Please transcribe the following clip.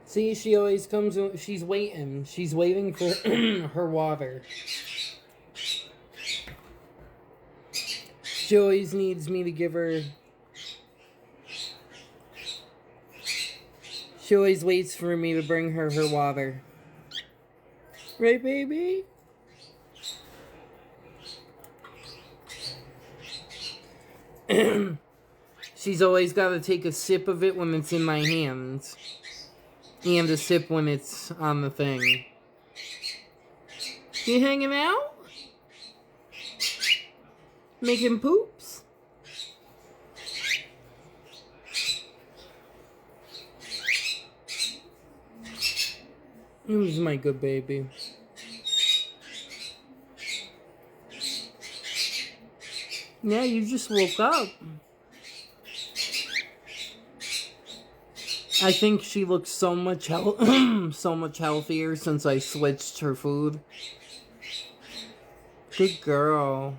See, she always comes. She's waiting. She's waiting for her water. She always needs me to give her. She always waits for me to bring her water. Right, baby? She's always got to take a sip of it when it's in my hands. And a sip when it's on the thing. You hanging out? Making poops? Who's my good baby? Yeah, you just woke up. I think she looks so much so much healthier since I switched her food. Good girl.